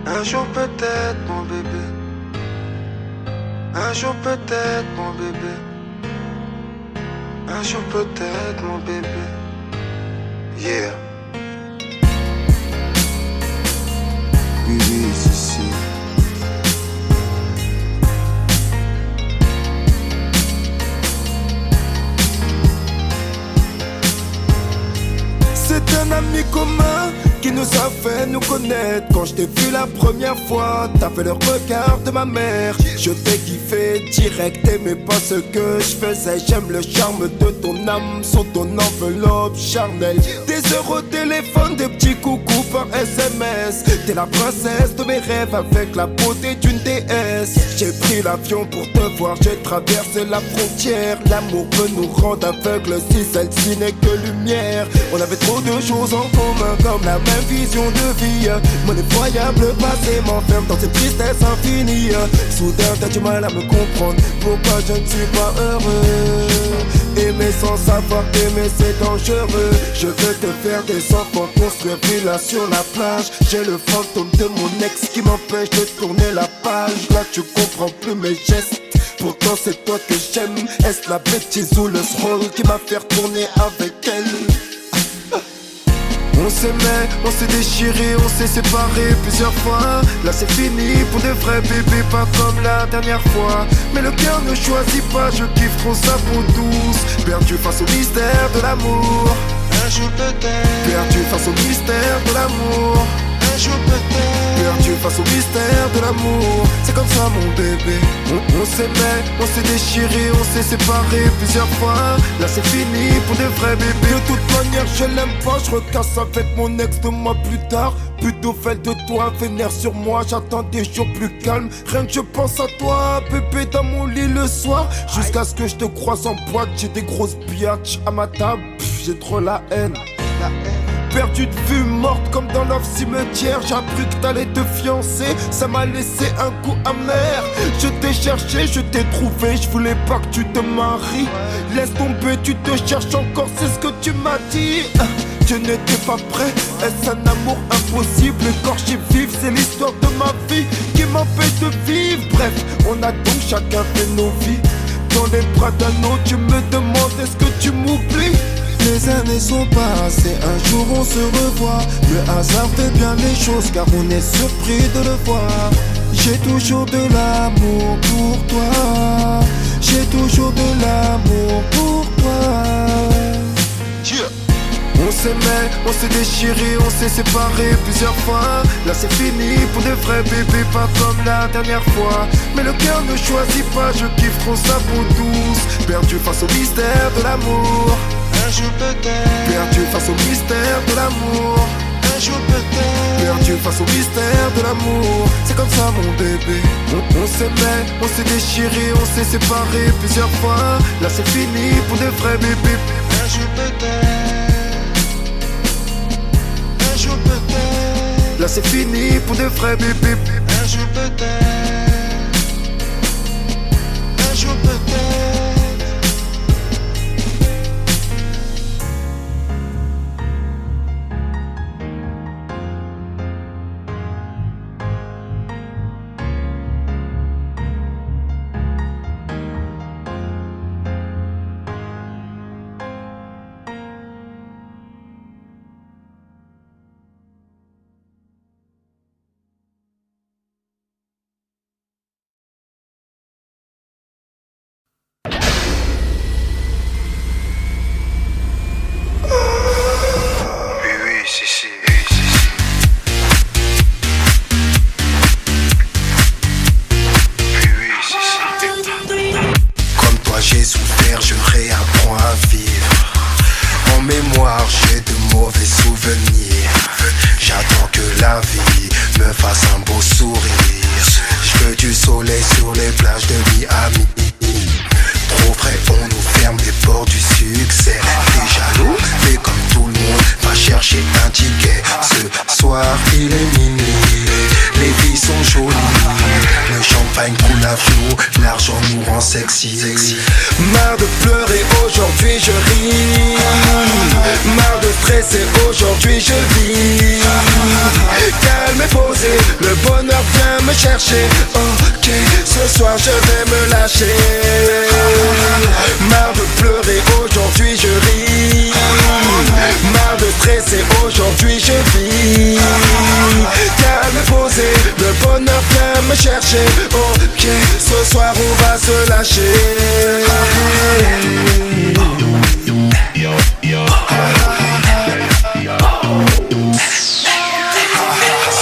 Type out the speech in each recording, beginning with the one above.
Un jour peut-être mon bébé. Un jour peut-être mon bébé. Un jour peut-être mon bébé. Yeah. Oui, oui, c'est. C'est un ami commun qui nous a fait nous connaître. Quand je t'ai vu la première fois, t'avais le regard de ma mère. Je t'ai kiffé direct, t'aimais pas ce que je faisais. J'aime le charme de ton âme sur ton enveloppe charnelle. Des heures au téléphone, des petits coucous par SMS. T'es la princesse de mes rêves avec la beauté d'une déesse. J'ai pris l'avion pour te voir, j'ai traversé la frontière. L'amour peut nous rendre aveugles si celle-ci n'est que lumière. On avait trop de choses en commun, comme la même vision de vie. Mon effroyable passé m'enferme dans cette tristesse infinie. Soudain t'as du mal à me comprendre pourquoi je ne suis pas heureux. Aimer sans savoir aimer c'est dangereux. Je veux te faire des enfants, construire villa sur la plage. J'ai le fantôme de mon ex qui m'empêche de tourner la page. Là tu comprends plus mes gestes, pourtant c'est toi que j'aime. Est-ce la bêtise ou le scroll qui m'a fait retourner avec elle? On s'aimait, on s'est déchiré, on s'est séparé plusieurs fois. Là c'est fini pour de vrais bébés, pas comme la dernière fois. Mais le cœur ne choisit pas, je kiffe trop sa peau douce. Perdu face au mystère de l'amour. Un jour peut-être. Perdu face au mystère de l'amour. Un jour peut-être. Perdu face au mystère de l'amour. C'est comme ça mon bébé. On s'aimait, on s'est déchiré, on s'est séparé plusieurs fois. Là c'est fini pour de vrais bébés. De toute manière je l'aime pas, je recasse avec mon ex 2 mois plus tard. Plutôt fait de toi, vénère sur moi, j'attends des jours plus calmes. Rien que je pense à toi, bébé dans mon lit le soir. Jusqu'à ce que je te croise en boîte, j'ai des grosses biatches à ma table. J'ai trop la haine. Perdu de vue, morte comme dans leur cimetière. J'ai appris que t'allais te fiancer, ça m'a laissé un goût amer. Je t'ai cherché, je t'ai trouvé, je voulais pas que tu te maries. Laisse tomber, tu te cherches encore, c'est ce que tu m'as dit. Je n'étais pas prêt, est-ce un amour impossible? Écorché vif, c'est l'histoire de ma vie qui m'empêche de vivre. Bref, on a donc chacun fait nos vies. Dans les bras d'un autre, tu me demandes est-ce que tu m'oublies? Les années sont passées, un jour on se revoit. Le hasard fait bien les choses car on est surpris de le voir. J'ai toujours de l'amour pour toi. J'ai toujours de l'amour pour toi. Yeah. On s'aimait, on s'est déchiré, on s'est séparé plusieurs fois. Là c'est fini pour de vrais bébés, pas comme la dernière fois. Mais le cœur ne choisit pas, je kiffe trop sa peau douce. Perdu face au mystère de l'amour. Un jour peut-être. Perdu face au mystère de l'amour. Un jour peut-être. Perdu face au mystère de l'amour. C'est comme ça mon bébé. On s'aimait, on s'est déchiré, on s'est séparé plusieurs fois. Là c'est fini pour de vrais bébés. Un jour peut-être. Un jour peut-être. Là c'est fini pour de vrais bébés. Un jour peut-être. Un jour peut-être. Sexy. Marre de pleurer, aujourd'hui je ris. Marre de stresser, aujourd'hui je vis. Calme et posé, le bonheur vient me chercher. Ok, ce soir je vais me lâcher. Marre de pleurer, aujourd'hui je ris. Marre de stresser, aujourd'hui je vis. Calme et posé, le bonheur vient me chercher. Ok, ce soir on va se lâcher.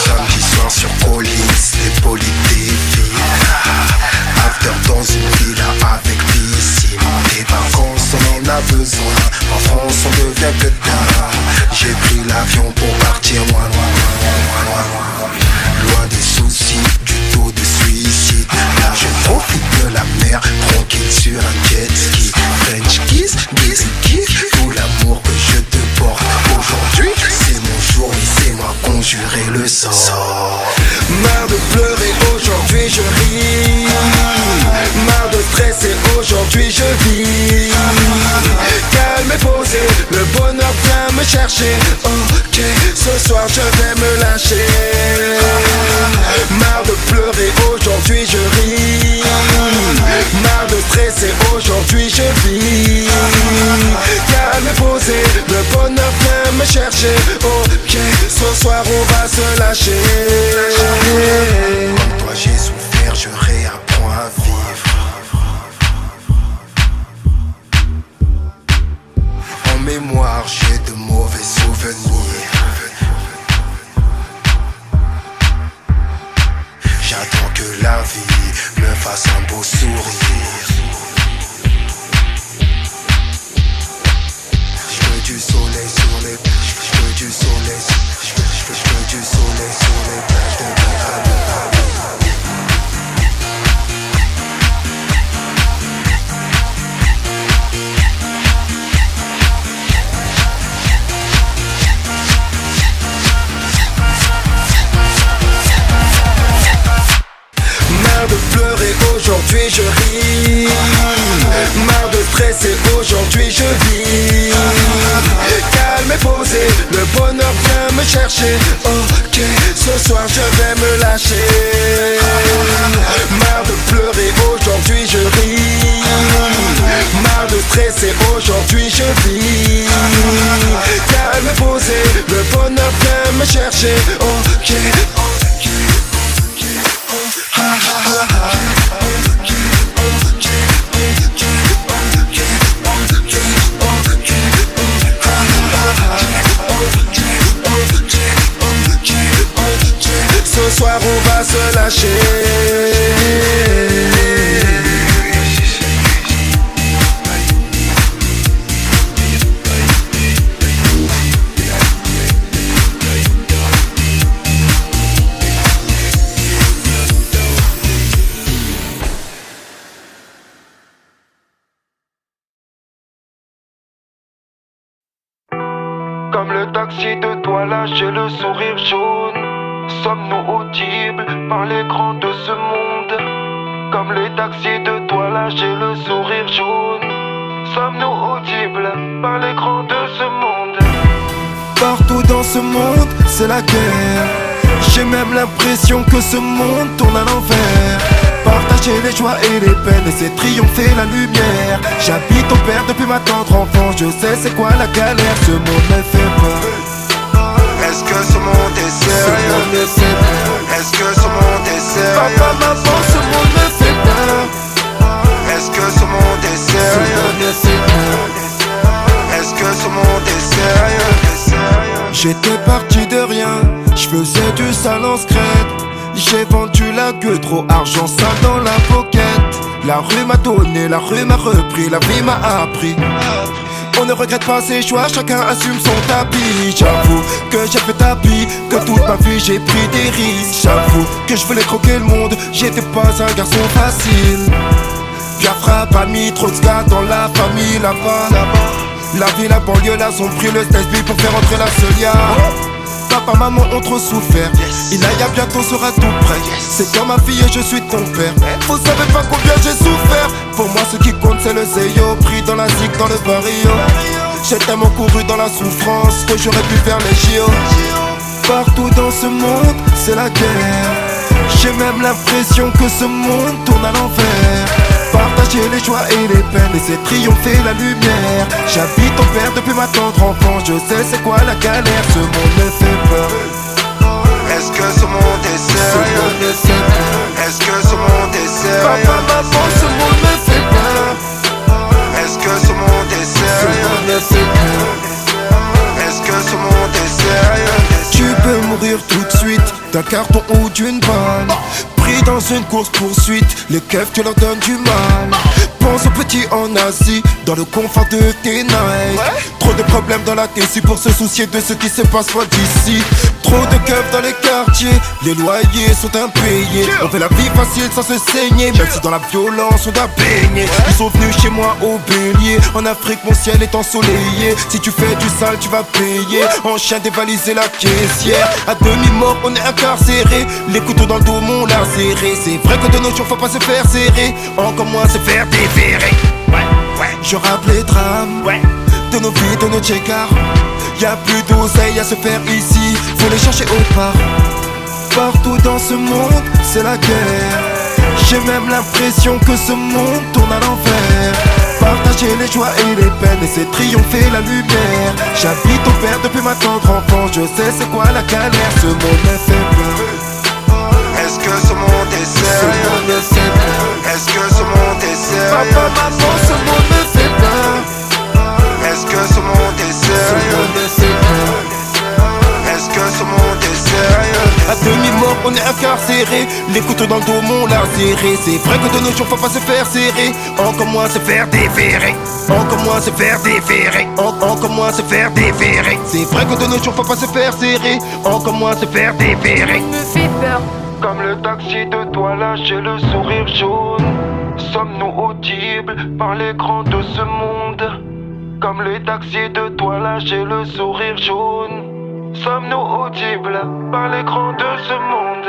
Samedi soir sur police, les polices défilent. After dans une villa avec piscine. Des vacances on en a besoin. En France on devient que tard. J'ai pris l'avion pour partir loin, loin, loin, loin, loin, loin. Loin des soucis, du taux de suicide. Là je profite de la mer, tranquille sur un jet ski. French kiss, kiss, kiss. Tout l'amour que je te porte. Aujourd'hui c'est mon jour, laissez-moi conjurer le sort. Marre de pleurer, aujourd'hui je ris. Marre de stresser, aujourd'hui je vis. Calme et posé, le bonheur vient me chercher. Ok, ce soir je vais me lâcher. Marre de pleurer, aujourd'hui je ris. Marre de stresser, aujourd'hui je vis. Calme et posé, le bonheur vient me chercher. Ok, ce soir on va se lâcher. Comme toi j'ai souffert, je réapprends à vivre. En mémoire j'ai de mauvais souvenirs. J'attends que la vie me fasse un beau sourire. Je veux du soleil sur les plages. Je veux du soleil. Je veux du soleil sur les plages de Miami. Marre de pleurer, aujourd'hui je ris. Marre de stresser, aujourd'hui je vis. Calme et posé, le bonheur vient me chercher. Ok, ce soir je vais me lâcher. Marre de pleurer, aujourd'hui je ris. Marre de stresser, aujourd'hui je vis. Calme et posé, le bonheur vient me chercher. Ok. Ce soir on va se lâcher. Comme le taxi de toi là, j'ai le sourire jaune. Sommes-nous audibles par l'écran de ce monde? Comme les taxis de toi là, j'ai le sourire jaune. Sommes-nous audibles par l'écran de ce monde? Partout dans ce monde, c'est la guerre. J'ai même l'impression que ce monde tourne à l'envers. Partager les joies et les peines, et c'est triompher la lumière. J'habite au père depuis ma tendre enfance, je sais c'est quoi la galère. Ce monde me fait peur. Est-ce que ce monde est sérieux? Est-ce que ce monde est sérieux? Papa, maman, ce monde me fait peur. Est-ce que ce monde est sérieux? Est-ce que ce monde est sérieux? J'étais parti de rien, je faisais du sale en scred. J'ai vendu la gueule, trop argent sale dans la pocket. La rue m'a donné, la rue m'a repris, la vie m'a appris. On ne regrette pas ses choix, chacun assume son tapis. J'avoue que j'ai fait tapis, que toute ma vie j'ai pris des risques. J'avoue que je voulais croquer le monde, j'étais pas un garçon facile. Biafra pas mis trop de gars dans la famille là-bas. La ville, la banlieue, là, ont pris le SB pour faire entrer la Solia. Papa, maman ont trop souffert. Inaya bientôt sera tout prêt. C'est comme ma fille et je suis ton père. Vous savez pas combien j'ai souffert. Pour moi ce qui compte c'est le Zeyo. Pris dans la zig, dans le barrio. J'ai tellement couru dans la souffrance que j'aurais pu faire les JO. Partout dans ce monde c'est la guerre. J'ai même l'impression que ce monde tourne à l'envers. Partager les joies et les peines, laisser triompher la lumière. J'habite au père depuis ma tendre enfance, je sais c'est quoi la galère. Ce monde me fait peur. Est-ce que ce monde est sérieux? Est-ce que ce monde est sérieux? Papa, maman, ce monde me fait peur. Est-ce que ce monde est sérieux? Est-ce que ce monde est sérieux? Tu peux mourir tout de suite d'un carton ou d'une balle. Pris dans une course poursuite, les keufs tu leur donnes du mal. Pense aux petits en Asie, dans le confort de tes nights. Trop de problèmes dans la TC pour se soucier de ce qui se passe loin d'ici. Trop de keufs dans les quartiers, les loyers sont impayés. On fait la vie facile sans se saigner, même si dans la violence on doit baigner. Ils sont venus chez moi au bélier, en Afrique mon ciel est ensoleillé. Si tu fais du sale tu vas payer, en chien dévaliser la caissière. À demi-mort on est incarcéré, les couteaux dans le dos m'ont lacéré. C'est vrai que de nos jours faut pas se faire serrer, encore moins se faire déférer. Je rappe les drames de nos vies, de nos tchécars. Y'a plus d'oseille à se faire ici, faut les chercher au part. Partout dans ce monde, c'est la guerre. J'ai même l'impression que ce monde tourne à l'envers. Partager les joies et les peines, laisser triompher la lumière. J'habite au père depuis ma tendre enfance, je sais c'est quoi la galère. Ce monde me fait peur. Est-ce que ce monde est sérieux? Est-ce que ce monde est sérieux? Papa, maman, ce monde me fait peur. Est-ce que ce monde est sérieux? Est-ce que ce monde est sérieux? À demi-mort on est incarcéré, les couteaux dans le dos m'ont lacéré. C'est vrai que de nos jours faut pas se faire serrer, encore moins se faire déférer. Encore moins se faire déférer, encore moins se faire déférer. C'est vrai que de nos jours faut pas se faire serrer, encore moins se faire déférer. Me fait peur. Comme le taxi de toilage et le sourire jaune. Sommes-nous audibles par les grands de ce monde? Comme les taxis de toilage et le sourire jaune. Sommes-nous audibles par les grands de ce monde?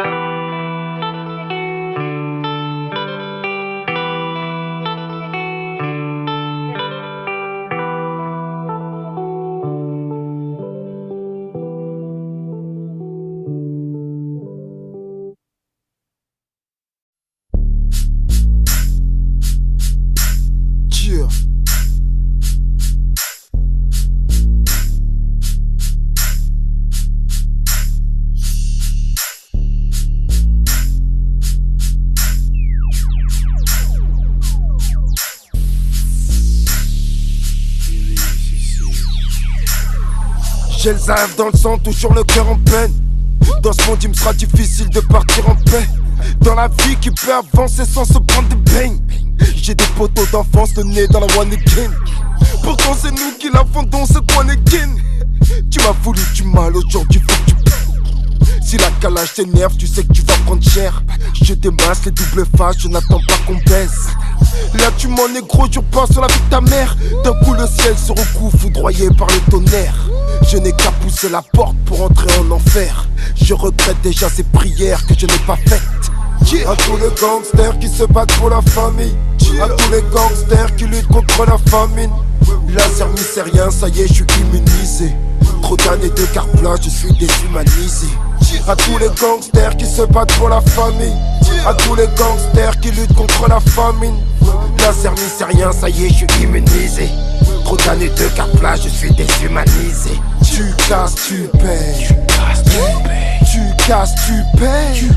J'ai le zave dans le sang, toujours le cœur en peine. Dans ce monde il me sera difficile de partir en paix. Dans la vie qui peut avancer sans se prendre des beignes. J'ai des poteaux d'enfance, le nez dans la one again. Pourtant c'est nous qui la fondons cette one again. Tu m'as voulu du mal, aujourd'hui faut que tu payes. Si la calage t'énerve, tu sais que tu vas prendre cher. Je démasse les doubles faces, je n'attends pas qu'on baisse. Là tu m'en es gros, je pense sur la vie de ta mère. D'un coup le ciel se recouvre, foudroyé par le tonnerre. Je n'ai qu'à pousser la porte pour entrer en enfer. Je regrette déjà ces prières que je n'ai pas faites. À tous les gangsters qui se battent pour la famille. À tous les gangsters qui luttent contre la famine. Laser rien, ça y est, je suis immunisé. Trop d'années de carte blanche, je suis déshumanisé. À tous les gangsters qui se battent pour la famille. À tous les gangsters qui luttent contre la famine. Laser rien, ça y est, je suis immunisé. Trop d'années de carte blanche, je suis déshumanisé. Tu casses, tu payes. Tu casses, tu payes.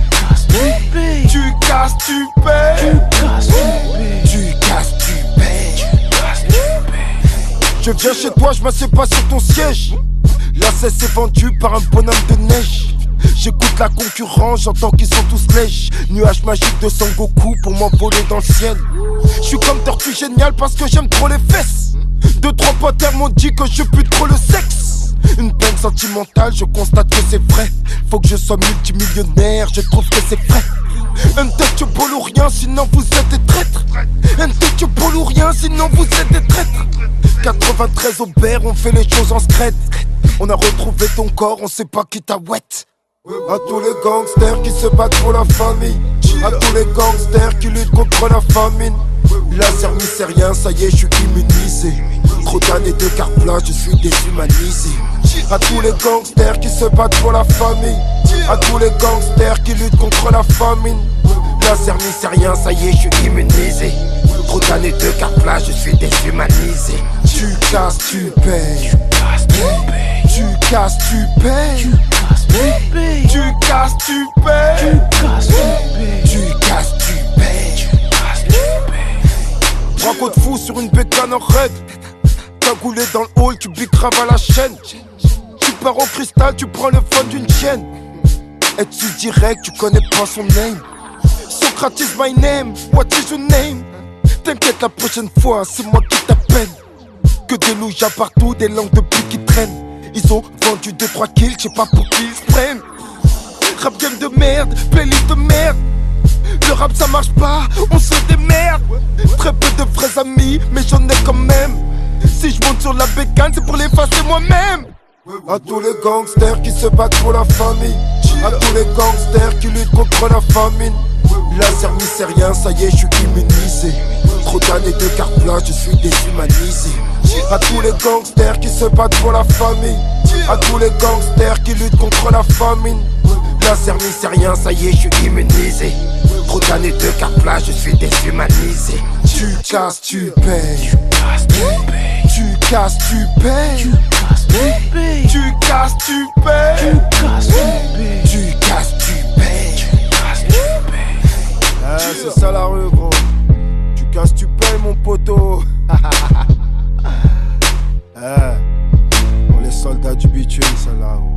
Tu casses, tu payes. Tu casses, tu payes. Je viens chez toi, je m'assieds pas sur ton siège. La cesse est vendue par un bonhomme de neige. J'écoute la concurrence, j'entends qu'ils sont tous lèches. Nuage magique de Sangoku pour m'envoler dans le ciel. Je suis comme Tortue Génial parce que j'aime trop les fesses. Deux, trois potes m'ont dit que je pue trop le sexe. Une peine sentimentale, je constate que c'est vrai. Faut que je sois multimillionnaire, je trouve que c'est vrai. Untouchable ou rien, sinon vous êtes des traîtres. Untouchable ou rien, sinon vous êtes des traîtres. 93 Aubert, on fait les choses en secret. On a retrouvé ton corps, on sait pas qui t'a wet. À tous les gangsters qui se battent pour la famille. À tous les gangsters qui luttent contre la famine. Laser rien, ça y est, je suis immunisé. Trop d'années de carte blanche, je suis déshumanisé. À tous les gangsters qui se battent pour la famille. À tous les gangsters qui luttent contre la famine. Laser ni c'est rien, ça y est, je suis immunisé. Trop d'années de carplage, je suis déshumanisé. Tu casses, tu payes. Tu casses, tu payes. Tu casses, tu payes. Tu casses, tu payes. Braco de fou sur une bécane en raid. Cagoulé dans le hall, tu bigraves à la chaîne. Tu pars au cristal, tu prends le fond d'une chienne. Et tu direct, tu connais pas son name. Socrates is my name, what is your name? T'inquiète, la prochaine fois, c'est moi qui t'appelle. Que des loujas partout, des langues de pluie qui traînent. Ils ont vendu 2-3 kills, je sais pas pour qui ils se prennent. Rap game de merde, playlist de merde. Le rap ça marche pas, on se démerde. Très peu de vrais amis, mais j'en ai quand même. Si je monte sur la bécane, c'est pour l'effacer moi-même. À tous les gangsters qui se battent pour la famille. À tous les gangsters qui luttent contre la famine. Laser ni c'est rien, ça y est, je suis immunisé. Trop d'années de carplage, je suis déshumanisé. À tous les gangsters qui se battent pour la famille. À tous les gangsters qui luttent contre la famine. Laser ni c'est rien, ça y est, je suis immunisé. Trop d'années de carplage, je suis déshumanisé. Tu casses, tu payes. Tu casses, tu payes. Tu casses, tu payes. Tu casses, tu payes. Ah, c'est ça la rue, gros. Tu casses, tu payes, mon poteau. Ah, pour les soldats du bitume, ça là, gros.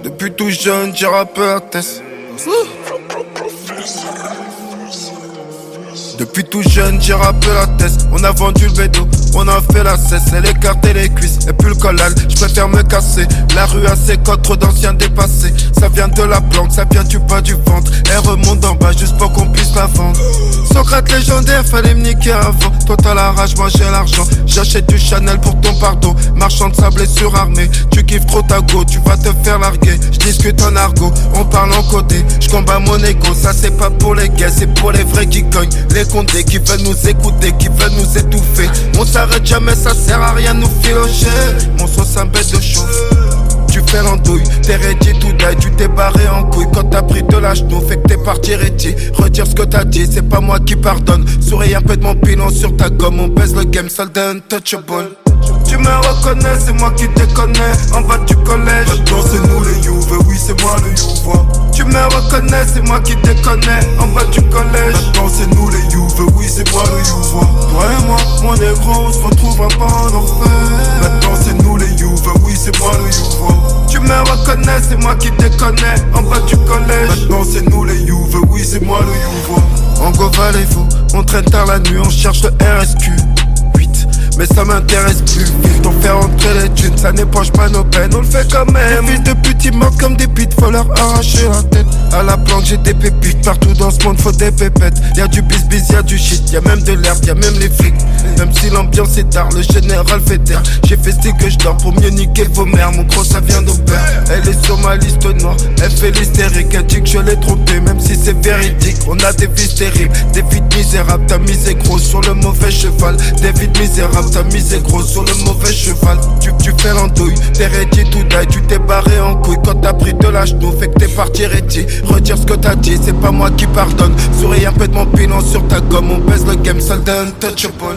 Depuis tout jeune, j'ai rappeur test. Depuis tout jeune, j'ai rappé la tête. On a vendu le bédo, on a fait la cesse. Elle écartait les cuisses et puis le collal. J'préfère me casser. La rue a ses codes, trop d'anciens dépassés. Ça vient de la planque, ça vient du bas du ventre. Elle remonte en bas juste pour qu'on puisse la vendre. Socrate légendaire, fallait me niquer avant. Toi t'as la rage, moi j'ai l'argent. J'achète du Chanel pour ton pardon. Marchand de sable et surarmé. Tu kiffes trop ta go, tu vas te faire larguer. J'discute en argot, on parle en codé. J'combats mon ego, ça c'est pas pour les gays, c'est pour les vrais qui cognent. Les condés qui veulent nous écouter, qui veulent nous étouffer. On s'arrête jamais, ça sert à rien de nous filocher. Mon son c'est un bête de chauffe. Tu fais l'andouille, t'es ready to die, tu t'es barré en couille. Quand t'as pris de la genou, fait que t'es parti ready. Retire ce que t'as dit, c'est pas moi qui pardonne. Souris un peu de mon pilon sur ta gomme. On baise le game, soldat untouchable. Tu me reconnais, c'est moi qui déconnais. En bas du collège, maintenant c'est nous les Youves, oui c'est moi le Youvois. Tu me reconnais, c'est moi qui déconnais. En bas du collège, maintenant c'est nous les Youves, oui c'est moi le Youvois. Toi et moi, mon négro, on se retrouvera pas en enfer. Maintenant c'est nous les Youves, oui c'est moi le Youvois. Tu me reconnais, c'est moi qui déconnais. En bas du collège, maintenant c'est nous les Youves, oui c'est moi le Youvois. En go Valley, on traîne tard la nuit, on cherche le RSQ. mais ça m'intéresse plus. Vite, on fait rentrer les thunes, ça n'épanche pas nos peines, on le fait quand même. Les fils de pute, ils mordent comme des pites, faut leur arracher la tête. À la planque, j'ai des pépites, partout dans ce monde, faut des pépettes. Y'a du bis-bis, y'a du shit, y'a même de l'herbe, y'a même les flics. Même si l'ambiance est tard, le général fait taire. J'ai fait style que je dors pour mieux niquer vos mères. Mon gros, ça vient d'Aubert. Elle est sur ma liste noire, elle fait l'hystérique. Elle dit que je l'ai trompé, même si c'est véridique. On a des vies terribles, des vies misérables. T'as misé gros sur le mauvais cheval. Des vies misérables, t'as misé gros sur le mauvais cheval. Tu fais l'andouille, t'es ready to die. Tu t'es barré en couille quand t'as pris de la ch'nou. Fait que t'es parti ready. Retire ce que t'as dit, c'est pas moi qui pardonne. Souris un peu de mon pilon sur ta gomme. On baise le game, soldat untouchable.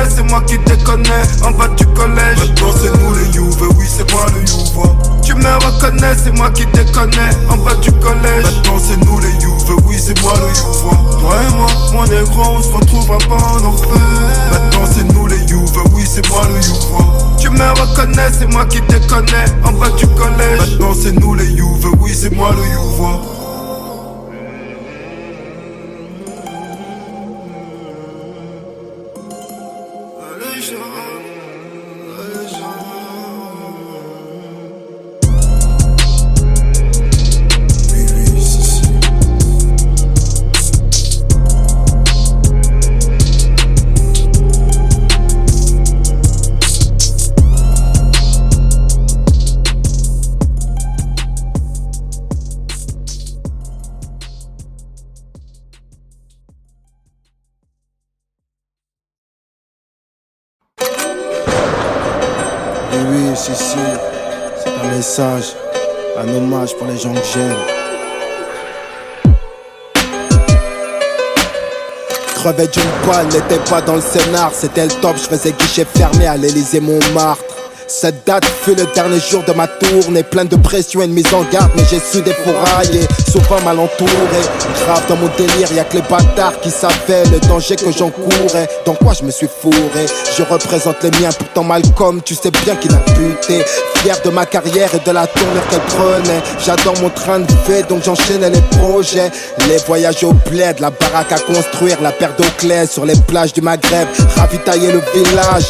C'est moi qui te connais, en bas du collège. Maintenant c'est nous les Youves, oui c'est moi le Youva. Tu me reconnais, c'est moi qui te connais, en bas du collège. Maintenant c'est nous les Youves, oui c'est moi le Youva. Toi et moi, mon négro, on se retrouvera pas en enfer. Maintenant c'est nous les Youves, oui c'est moi le Youva. Tu me reconnais, c'est moi qui te connais, en bas du collège. Maintenant c'est nous les Youves, oui c'est moi le Youva. Oui, si, c'est un message, un hommage pour les gens que j'aime. Crevais d'une poêle, n'était pas dans le scénar, c'était le top, je faisais guichet fermé à l'Élysée Montmartre. Cette date fut le dernier jour de ma tournée, pleine de pression et de mise en garde, mais j'ai su défourailler, souvent mal entouré. Grave dans mon délire, y'a que les bâtards qui savaient le danger que j'encourais. Dans quoi je me suis fourré, je représente les miens, pourtant Malcolm, tu sais bien qu'il a buté. Fier de ma carrière et de la tournure qu'elle prenait. J'adore mon train de vie, donc j'enchaînais les projets. Les voyages au bled, la baraque à construire, la paire d'eau claire sur les plages du Maghreb, ravitailler le village.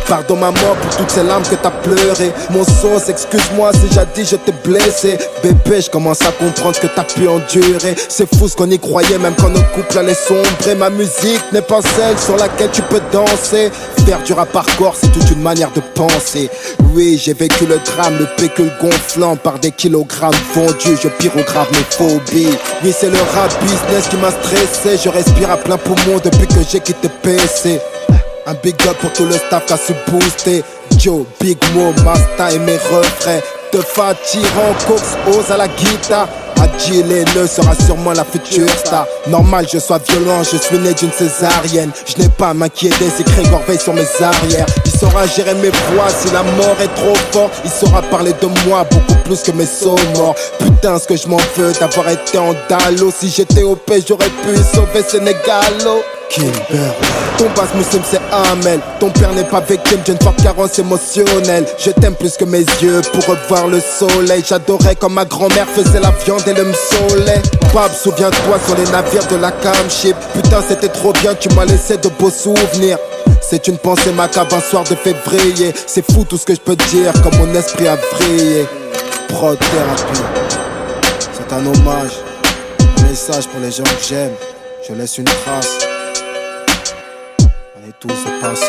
Pardon maman pour toutes ces larmes que t'as pleuré. Mon sauce, excuse-moi si jadis je t'ai blessé. Bébé, je commence à comprendre ce que t'as pu endurer. C'est fou ce qu'on y croyait même quand notre couple allait sombrer. Ma musique n'est pas celle sur laquelle tu peux danser. Faire du rap hardcore, c'est toute une manière de penser. Oui, j'ai vécu le drame, le pécule gonflant par des kilogrammes fondus. Je pyrographe mes phobies. Oui, c'est le rap business qui m'a stressé. Je respire à plein poumon depuis que j'ai quitté PC. Un big up pour tout le staff qui a su booster. Joe, Big Mo, Masta et mes refrains. De tyran, Cox, Ose à la guitare. Adji le sera sûrement la future star. Normal je sois violent, je suis né d'une césarienne. Je n'ai pas à m'inquiéter si Grégor veille sur mes arrières. Il saura gérer mes voix si la mort est trop fort. Il saura parler de moi beaucoup plus que mes sonores. Putain ce que je m'en veux d'avoir été en Dalo. Si j'étais au pays j'aurais pu sauver Sénégalo. Kimber. Ton basse muslim c'est Amel. Ton père n'est pas victime d'une forte carence émotionnelle. Je t'aime plus que mes yeux pour revoir le soleil. J'adorais quand ma grand-mère faisait la viande et le msolait. Pab, souviens-toi sur les navires de la Camship. Putain c'était trop bien, tu m'as laissé de beaux souvenirs. C'est une pensée macabre un soir de février. C'est fou tout ce que je peux dire comme mon esprit a vrillé. Prod thérapie. C'est un hommage, un message pour les gens que j'aime. Je laisse une trace. On est tous au passage.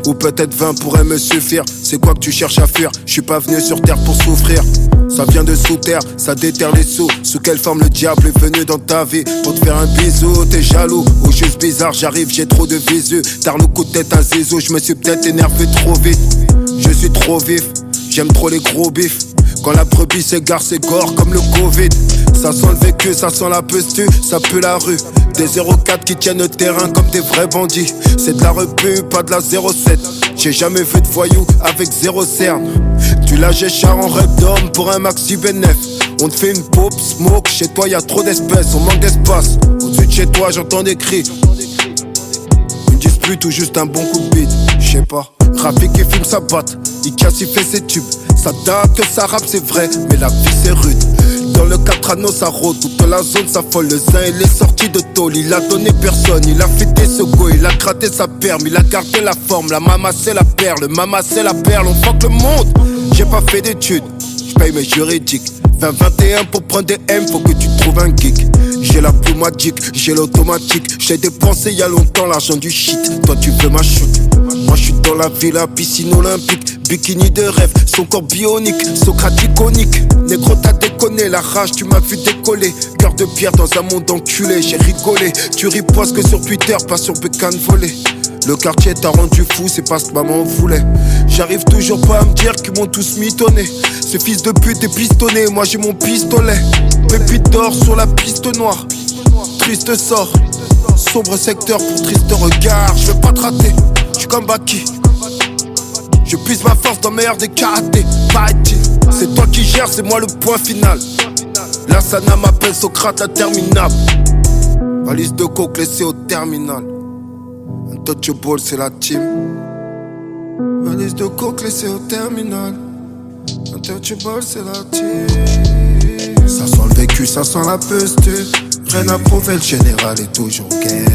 ou peut-être 20 pourraient me suffire. C'est quoi que tu cherches à fuir? Je suis pas venu sur terre pour souffrir. Ça vient de sous terre, ça déterre les sous. Sous quelle forme le diable est venu dans ta vie? Pour te faire un bisou, t'es jaloux ou juste bizarre? J'arrive, j'ai trop de visu. Tard le coup de tête à zézo, je me suis peut-être énervé trop vite. Je suis trop vif, j'aime trop les gros bifs. Quand la brebis s'égare, c'est gore comme le Covid. Ça sent le vécu, ça sent la pestu, ça pue la rue. Des 04 qui tiennent le terrain comme des vrais bandits. C'est de la repu, pas de la 07. J'ai jamais vu de voyou avec 0 cerne. Tu la Géchard en rêve d'homme pour un maxi bénéf. On te fait une pop, smoke, chez toi y'a trop d'espèces, on manque d'espace. Au-dessus de chez toi j'entends des cris. Une dispute ou juste un bon coup de bite, j'sais pas. Rafik qui fume sa batte, il casse, il fait ses tubes. Ça date que ça rappe c'est vrai, mais la vie c'est rude. Dans le 4 anneaux ça rôde, toute la zone s'affole. Le zin il est sorti de tôle, il a donné personne. Il a fêté ce go, il a gratté sa perme. Il a gardé la forme, la mama c'est la perle. Mama c'est la perle, on fuck le monde. J'ai pas fait d'études, j'paye mes juridiques. 20-21 pour prendre des M, faut que tu trouves un geek. J'ai la pneumatique, j'ai l'automatique. J'ai dépensé y'a longtemps l'argent du shit. Toi tu veux ma chute. Moi j'suis dans la villa, piscine olympique. Bikini de rêve, son corps bionique. Socrate iconique. Négro t'as déconné, la rage tu m'as vu décoller. Cœur de pierre dans un monde enculé, j'ai rigolé. Tu ripostes que sur Twitter, pas sur bécane volée. Le quartier t'a rendu fou, c'est pas ce que maman voulait. J'arrive toujours pas à me dire qu'ils m'ont tous mitonné. Ce fils de pute est pistonné, moi j'ai mon pistolet. Pépite d'or sur la piste noire. Triste sort, sombre secteur pour triste regard. Je veux pas te rater, j'suis comme Baki. Je puise ma force dans meilleur des karatés. C'est toi qui gères, c'est moi le point final. La Sana m'appelle Socrate interminable. Valise de coke laissée au terminal. Untouchable c'est la team. Valise de coke laissée au terminal. Untouchable c'est la team. Ça sent le vécu, ça sent la posture. Rien à prouver, le général est toujours gang.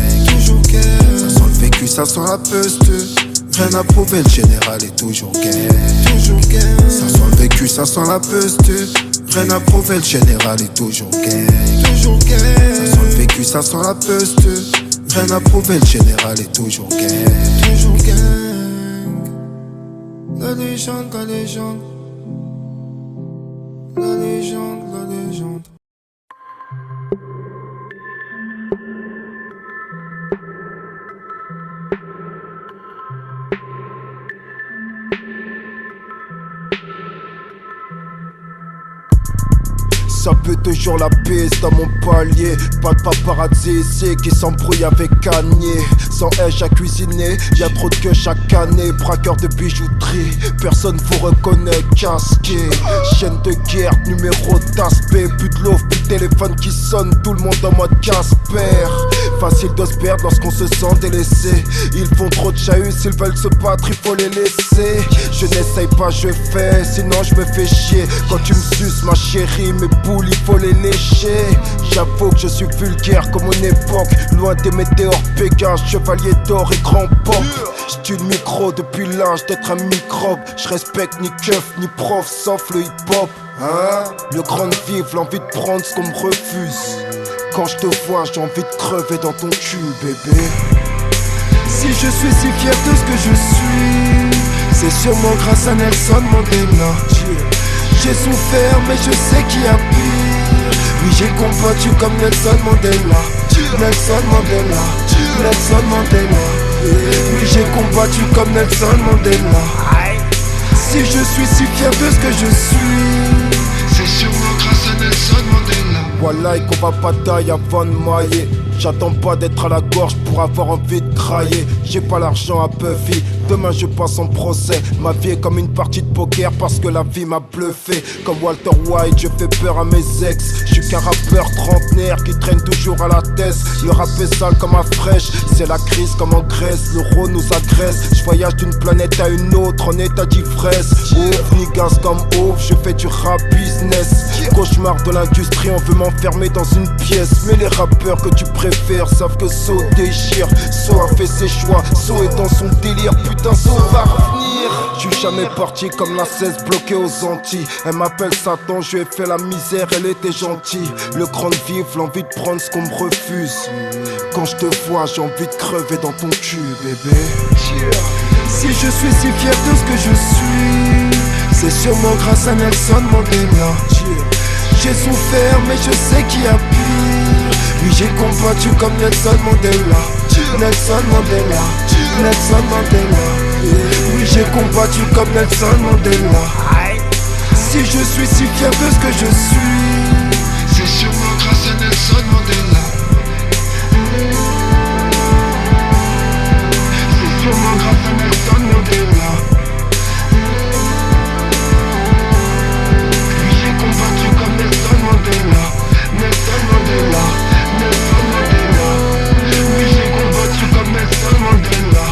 Ça sent le vécu, ça sent la posture. Rien à prouver, le général est toujours gang. Ça sent le vécu, ça sent la posture. Rien à prouver, le général est toujours gang. Ça sent le vécu, ça sent la posture. Rien à prouver, le général est toujours gang. La légende, la légende. La légende, la légende. Ça peut toujours la piste dans mon palier. Pas de paparazzi ici qui s'embrouille avec Kanye. Sans hache à cuisiner, y'a trop de queue chaque année. Braqueur de bijouterie, personne vous reconnaît casqué. Chaîne de guerre, numéro d'aspect. Plus de love, plus de téléphone qui sonne. Tout le monde en mode Casper. Facile de se perdre lorsqu'on se sent délaissé. Ils font trop de chahut, s'ils veulent se battre, il faut les laisser. Je n'essaye pas, je fais, sinon je me fais chier. Quand tu me suces ma chérie, mes boules il faut les lécher. J'avoue que je suis vulgaire comme une époque. Loin des météores Pégase, chevalier d'or et grand pop. J'tue le micro depuis l'âge d'être un microbe. J'respecte ni keuf ni prof sauf le hip hop. Hein? Le grand vivre, l'envie de prendre ce qu'on me refuse. Quand je te vois, j'ai envie de crever dans ton cul, bébé. Si je suis si fier de ce que je suis, c'est sûrement grâce à Nelson Mandela. J'ai souffert, mais je sais qu'il y a pire. Oui, j'ai combattu comme Nelson Mandela. Nelson Mandela. Nelson Mandela. Oui, j'ai combattu comme Nelson Mandela. Si je suis si fier de ce que je suis, c'est sûrement grâce à Nelson Mandela. Voilà et qu'on va pas tailler avant de mailler. J'attends pas d'être à la gorge pour avoir envie de crailler. J'ai pas l'argent à Puffy, demain je passe en procès. Ma vie est comme une partie de poker parce que la vie m'a bluffé. Comme Walter White, je fais peur à mes ex. Je suis qu'un rappeur trentenaire qui traîne toujours à la tête. Le rap est sale comme un fraîche, c'est la crise comme en Grèce. L'euro nous agresse, je voyage d'une planète à une autre en état d'ivresse. Ouf, niggas comme ouf, je fais du rap business. Cauchemar de l'industrie, on veut m'enfermer dans une pièce. Mais les rappeurs que tu préfères préfère savent que So déchire. So a fait ses choix, So est dans son délire. Putain, So va revenir. J'suis jamais parti comme la 16 bloquée aux Antilles. Elle m'appelle Satan, je lui ai fait la misère, elle était gentille. Le grand vif, l'envie de prendre ce qu'on me refuse. Quand je te vois, j'ai envie de crever dans ton cul, bébé. Si je suis si fier de ce que je suis, c'est sûrement grâce à Nelson Mandela. J'ai souffert mais je sais qu'il y a pire. Oui, j'ai combattu comme Nelson Mandela. Nelson Mandela, Nelson Mandela. Oui, j'ai combattu comme Nelson Mandela. Si je suis si fier de ce que je suis, c'est sûrement grâce à Nelson Mandela. C'est sûrement grâce à Nelson Mandela. Oui, j'ai combattu comme Nelson Mandela. Nelson Mandela, Nelson Mandela. Oui, j'ai combattu comme Nelson Mandela.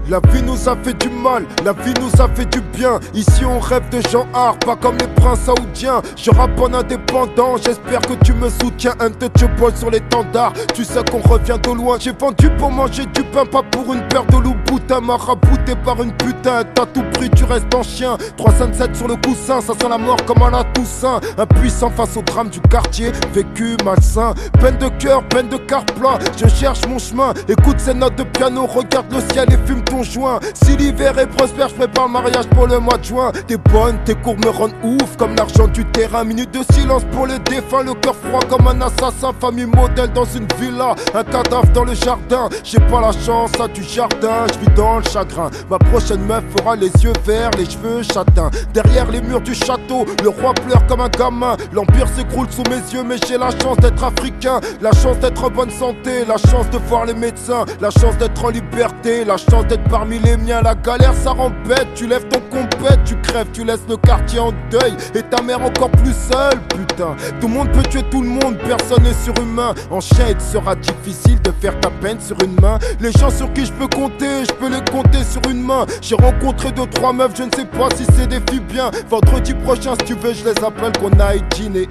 La vie nous a fait du mal, la vie nous a fait du bien. Ici on rêve de gens art, pas comme les princes saoudiens. Je rappe en indépendant, j'espère que tu me soutiens. Untouchable sur l'étendard, tu sais qu'on revient de loin. J'ai vendu pour manger du pain, pas pour une paire de loups-boutins. Marabouté par une putain, t'as tout pris, tu restes en chien. 357 sur le coussin, ça sent la mort comme à la Toussaint. Impuissant face au drame du quartier, vécu malsain. Peine de cœur, peine de quart plat, je cherche mon chemin. Écoute ces notes de piano, regarde le ciel et fume ton joint. Si l'hiver est prospère, je prépare le mariage pour le mois de juin. T'es bonne, tes cours me rendent ouf comme l'argent du terrain. Minute de silence pour les défunts, le cœur froid comme un assassin. Famille modèle dans une villa, un cadavre dans le jardin. J'ai pas la chance à du jardin, je vis dans le chagrin. Ma prochaine meuf aura les yeux verts, les cheveux châtains. Derrière les murs du château, le roi pleure comme un gamin. L'empire s'écroule sous mes yeux, mais j'ai la chance d'être africain. La chance d'être en bonne santé, la chance de voir les médecins. La chance d'être en liberté, la chance d'être parmi les miens. La galère ça rend bête, tu lèves ton compète, tu crèves, tu laisses le quartier en deuil. Et ta mère encore plus seule, putain. Tout le monde peut tuer tout le monde, personne n'est surhumain. En chien il te sera difficile de faire ta peine sur une main. Les gens sur qui je peux compter, je peux les compter sur une main. J'ai rencontré 2-3 meufs, je ne sais pas si c'est des filles bien. Vendredi prochain si tu veux je les appelle qu'on aille dîner.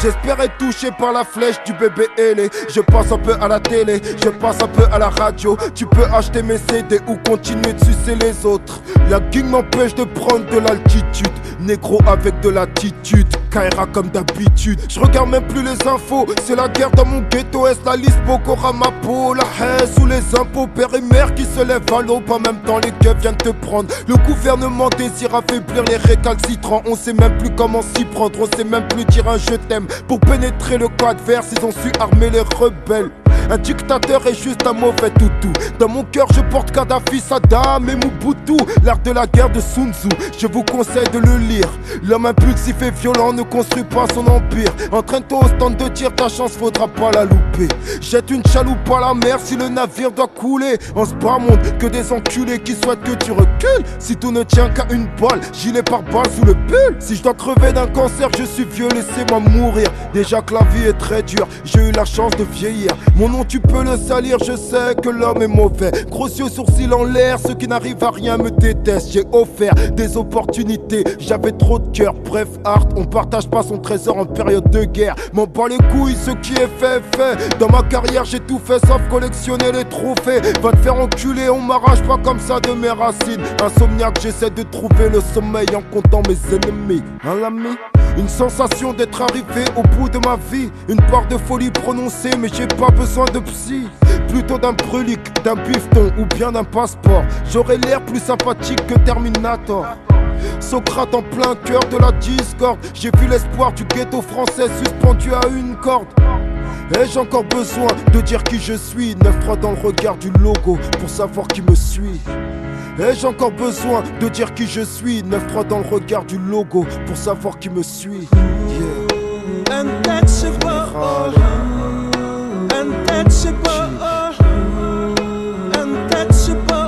J'espère être touché par la flèche du bébé ailé. Je passe un peu à la télé, je passe un peu à la radio. Tu peux acheter mes CD ou continuer de sucer les autres. La gang m'empêche de prendre de l'altitude. Négro avec de l'attitude, Kaira comme d'habitude. Je regarde même plus les infos, c'est la guerre dans mon ghetto. Est-ce la liste Boko Ramapo, la haine sous les impôts. Père et mère qui se lèvent à l'aube, en même temps les keufs viennent te prendre. Le gouvernement désire affaiblir les récalcitrants. On sait même plus comment s'y prendre, on sait même plus dire un je t'aime. Pour pénétrer le camp adverse, ils ont su armer les rebelles. Un dictateur est juste un mauvais toutou. Dans mon cœur je porte Kadhafi, Saddam et Mobutu. L'art de la guerre de Sun Tzu, je vous conseille de le lire. L'homme impulsif et violent ne construit pas son empire. Entraîne-toi au stand de tir, ta chance faudra pas la louper. Jette une chaloupe à la mer si le navire doit couler. En ce bas monde que des enculés qui souhaitent que tu recules. Si tout ne tient qu'à une balle, gilet par balle sous le pull. Si je dois crever d'un cancer, je suis vieux, laissez-moi mourir. Déjà que la vie est très dure, j'ai eu la chance de vieillir. Mon nom tu peux le salir, je sais que l'homme est mauvais. Gros yeux, sourcils en l'air, ceux qui n'arrivent à rien me détestent. J'ai offert des opportunités, j'avais trop de cœur. Bref, art, on partage pas son trésor en période de guerre. M'en bats les couilles, ce qui est fait, fait. Dans ma carrière j'ai tout fait sauf collectionner les trophées. Va te faire enculer, on m'arrache pas comme ça de mes racines. Insomniaque, j'essaie de trouver le sommeil en comptant mes ennemis. Hein l'ami? Une sensation d'être arrivé au bout de ma vie. Une part de folie prononcée, mais j'ai pas besoin de psy. Plutôt d'un brelique, d'un bifton ou bien d'un passeport. J'aurais l'air plus sympathique que Terminator. Socrate en plein cœur de la discorde. J'ai vu l'espoir du ghetto français suspendu à une corde. Ai-je encore besoin de dire qui je suis? 9 3 dans le regard du logo pour savoir qui me suit. Ai-je encore besoin de dire qui je suis? 9 3 dans le regard du logo pour savoir qui me suit. Untouchable, untouchable, untouchable,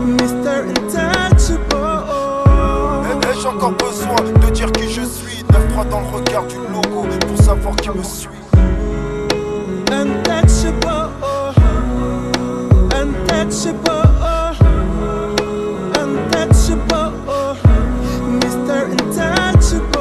Mr. Untouchable. Ai-je encore besoin de dire qui je suis? 9-3 dans le regard du logo pour savoir qui me suit. Untouchable, untouchable, untouchable, Mr. Untouchable.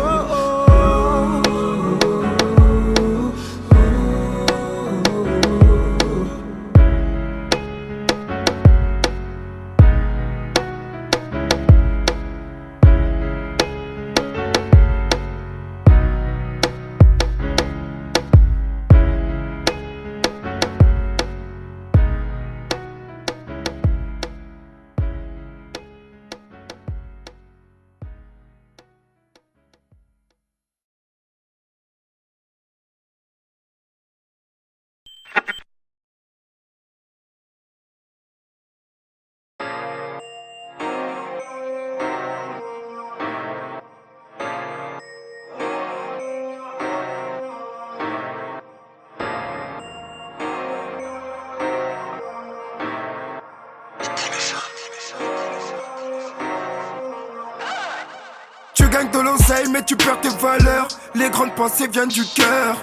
Tu gagnes de l'oseille mais tu perds tes valeurs. Les grandes pensées viennent du cœur.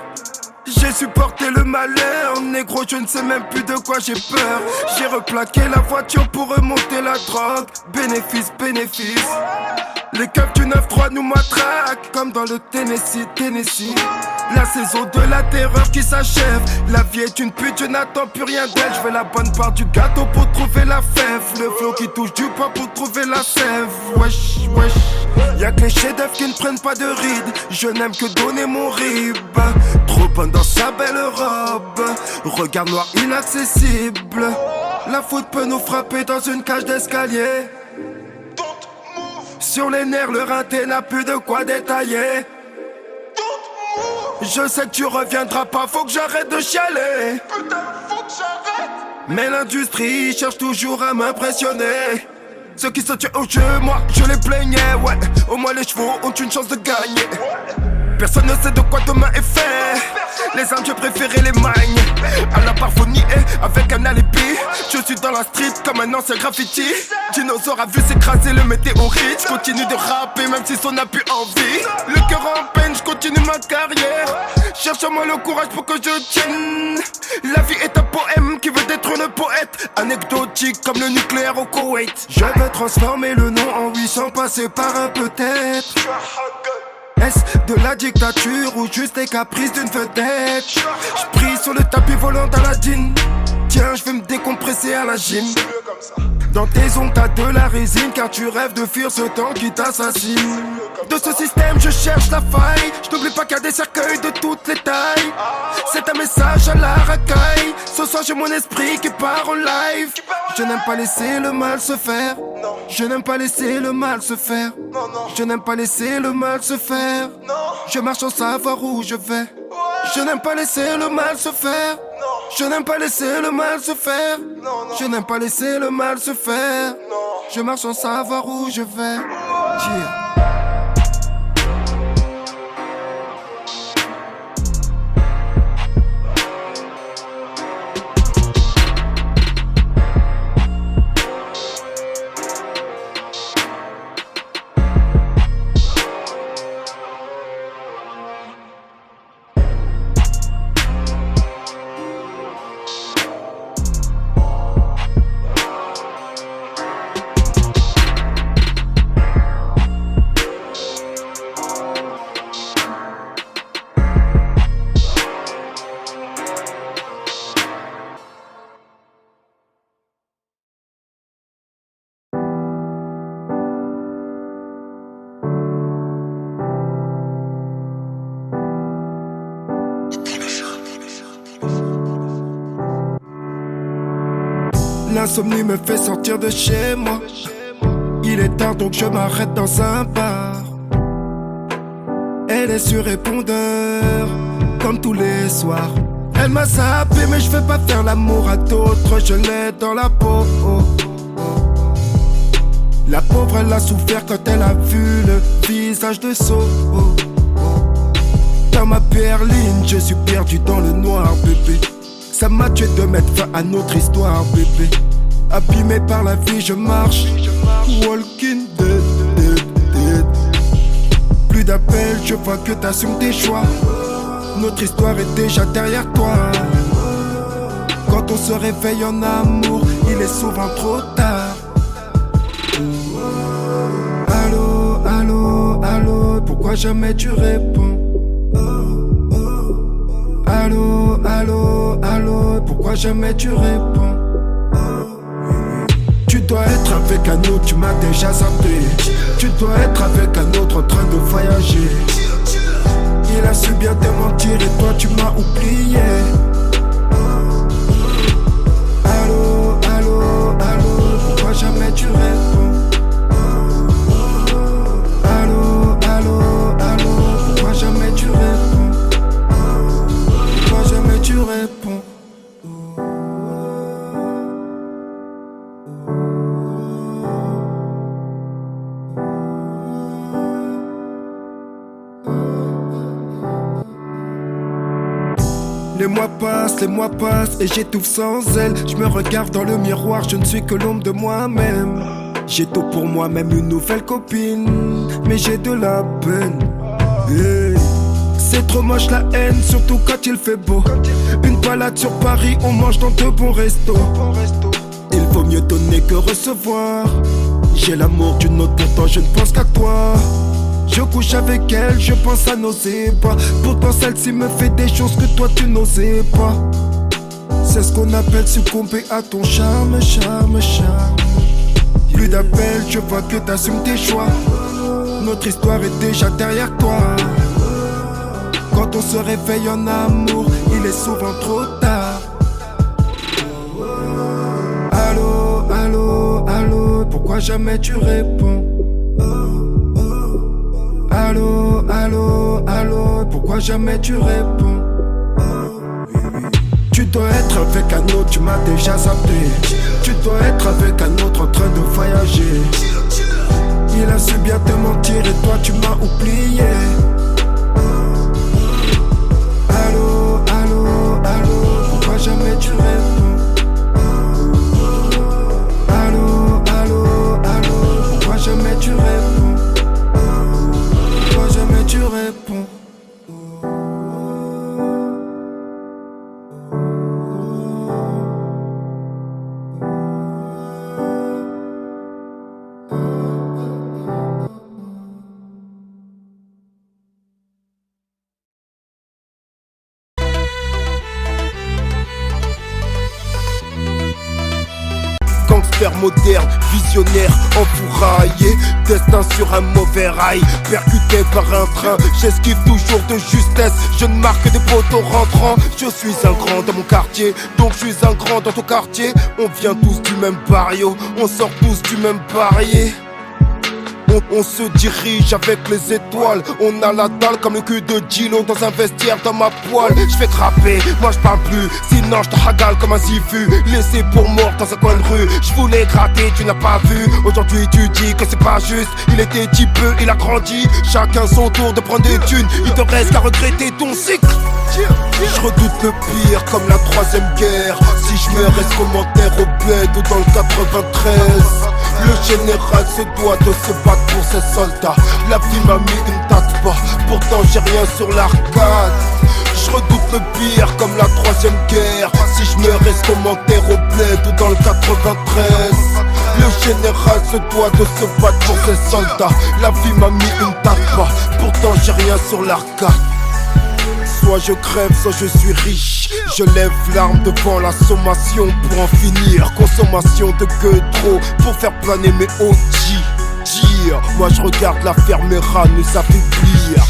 J'ai supporté le malheur, négro, je ne sais même plus de quoi j'ai peur. J'ai replaqué la voiture pour remonter la drogue. Bénéfice, bénéfice. Les keufs du 9-3 nous matraquent comme dans le Tennessee. La saison de la terreur qui s'achève. La vie est une pute, je n'attends plus rien d'elle. Je veux la bonne part du gâteau pour trouver la fève. Le flow qui touche du poids pour trouver la sève. Wesh, wesh. Y'a que les chefs-d'œuvre qui ne prennent pas de rides. Je n'aime que donner mon rib. Trop bonne dans sa belle robe. Regard noir inaccessible. La faute peut nous frapper dans une cage d'escalier. Sur les nerfs, le rinté n'a plus de quoi détailler. Je sais que tu reviendras pas, faut que j'arrête de chialer. Putain, faut que j'arrête. Mais l'industrie cherche toujours à m'impressionner. Ceux qui se tuent au jeu, moi je les plaignais, ouais. Au moins les chevaux ont une chance de gagner. Personne ne sait de quoi demain est fait. Les armes j'ai préféré les magnes. À la parfonie avec un alibi. Je suis dans la street comme un ancien graffiti. Dinosaure a vu s'écraser le météorite. Je continue de rapper même si son n'a plus envie. Le cœur en peine, je continue ma carrière. Cherche-moi le courage pour que je tienne. La vie est un poème qui veut détruire le poète. Anecdotique comme le nucléaire au Koweït. Je veux transformer le nom en 800, passer par un peut-être. Est-ce de la dictature ou juste les caprices d'une vedette? J'prie sur le tapis volant d'Aladine. Tiens, je vais me décompresser à la gym. Dans tes ongles t'as de la résine, car tu rêves de fuir ce temps qui t'assassine. De ce système je cherche la faille. Je n'oublie pas qu'il y a des cercueils de toutes les tailles. C'est un message à la racaille. Ce soir j'ai mon esprit qui part en live. Je n'aime pas laisser le mal se faire. Je n'aime pas laisser le mal se faire. Je n'aime pas laisser le mal se faire. Je marche sans savoir où je vais. Je n'aime pas laisser le mal se faire. Je n'aime pas laisser le mal se faire. Je n'aime pas laisser le mal se faire. Je marche sans savoir où je vais. Yeah. L'insomnie me fait sortir de chez moi. Il est tard donc je m'arrête dans un bar. Elle est sur répondeur, comme tous les soirs. Elle m'a sapé mais je vais pas faire l'amour à d'autres. Je l'ai dans la peau. La pauvre elle a souffert quand elle a vu le visage de Saul. Dans ma berline, je suis perdu dans le noir, bébé. Ça m'a tué de mettre fin à notre histoire, bébé. Abîmé par la vie, je marche. Walking dead, dead, dead. Plus d'appels, je vois que t'assumes tes choix. Notre histoire est déjà derrière toi. Quand on se réveille en amour, il est souvent trop tard. Allô, allô, allô, pourquoi jamais tu réponds? Allô, allô, allô, pourquoi jamais tu réponds? Tu dois être avec un autre, tu m'as déjà zappé. Tu dois être avec un autre en train de voyager. Il a su bien te mentir et toi tu m'as oublié. Allô, allô, allô, pourquoi jamais tu réponds? Allô, allô, allô, pourquoi jamais tu réponds? Pourquoi jamais tu réponds? Les mois passent et j'étouffe sans elle. Je me regarde dans le miroir, je ne suis que l'ombre de moi-même. J'ai tout pour moi, même une nouvelle copine, mais j'ai de la peine. Hey. C'est trop moche la haine, surtout quand il fait beau. Une balade sur Paris, on mange dans de bons restos. Il vaut mieux donner que recevoir. J'ai l'amour d'une autre, pourtant je ne pense qu'à toi. Je couche avec elle, je pense à nos ébats. Pourtant celle-ci me fait des choses que toi tu n'osais pas. C'est ce qu'on appelle succomber à ton charme, charme, charme. Plus d'appels, je vois que t'assumes tes choix. Notre histoire est déjà derrière toi. Quand on se réveille en amour, il est souvent trop tard. Allô, allô, allô, pourquoi jamais tu réponds? Allô, allô, allô, pourquoi jamais tu réponds? Tu dois être avec un autre, tu m'as déjà zappé. Tu dois être avec un autre en train de voyager. Il a su bien te mentir et toi tu m'as oublié. Allô, allô, allô, pourquoi jamais tu réponds? Allô, allô, allô, pourquoi jamais tu réponds? Pourquoi jamais tu réponds? Gangster moderne, visionnaire, enfouraillé. Destin sur un mauvais rail, percuté par un train. J'esquive toujours de justesse, je ne marque des poteaux rentrants. Je suis un grand dans mon quartier, donc je suis un grand dans ton quartier. On vient tous du même barrio, on sort tous du même barrier. On se dirige avec les étoiles. On a la dalle comme le cul de Gilo dans un vestiaire dans ma poêle. Je fais grapper, moi je parle plus. Sinon je te hagale comme un zifu, laissé pour mort dans un coin de rue. Je voulais gratter, tu n'as pas vu. Aujourd'hui tu dis que c'est pas juste. Il était petit peu, il a grandi. Chacun son tour de prendre des thunes. Il te reste qu'à regretter ton cycle. Je redoute le pire comme la troisième guerre. Si je meurs, reste commentaire au bled ou dans le 93. Le général se doit de se battre pour ses soldats. La vie m'a mis une tarte bas, pourtant j'ai rien sur l'arcade. Je redoute le pire comme la troisième guerre. Si je meurs, reste commentaire au bled ou dans le 93. Le général se doit de se battre pour ses soldats. La vie m'a mis une tarte bas, pourtant j'ai rien sur l'arcade. Soit je crève, soit je suis riche. Je lève l'arme devant la sommation pour en finir. Consommation de queue trop pour faire planer mes OG. Moi je regarde la fermera nous affaiblir.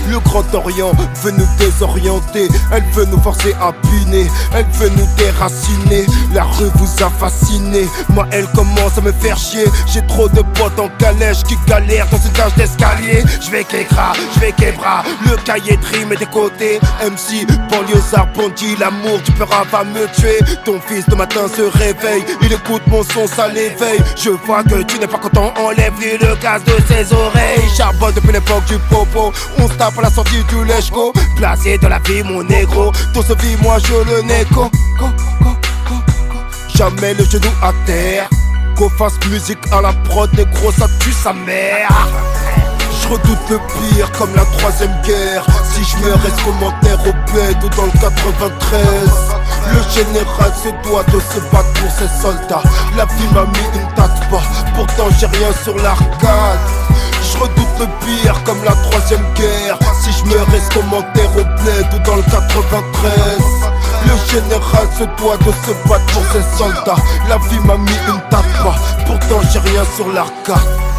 Le Grand Orient veut nous désorienter. Elle veut nous forcer à piner. Elle veut nous déraciner. La rue vous a fasciné. Moi elle commence à me faire chier. J'ai trop de potes en calèche qui galèrent dans une cage d'escalier. Je vais qu'écra, je vais qu'ébra. Le cahier de rime est des côtés. MC, banlieusard, bandit. L'amour du peur va me tuer. Ton fils de matin se réveille. Il écoute mon son, ça l'éveille. Je vois que tu n'es pas content. Enlève-lui le gaz de ses oreilles. Charbonne depuis l'époque du popo. On se tape à la sortie du lèche-go. Placé dans la vie mon négro, tout se vit moi je le négo. Jamais le genou à terre. Qu'on fasse musique à la prod, négro ça tue sa mère. Je redoute le pire comme la troisième guerre. Si je meurs, reste commentaire au bled ou dans le 93. Le général se doit de se battre pour ses soldats. La vie m'a mis une taxe pas, pourtant j'ai rien sur l'arcade. Je redoute le pire comme la troisième guerre. Si je meurs, reste commentaire au bled ou dans le 93. Le général se doit de se battre pour ses soldats. La vie m'a mis une tape pas, pourtant j'ai rien sur l'arcade.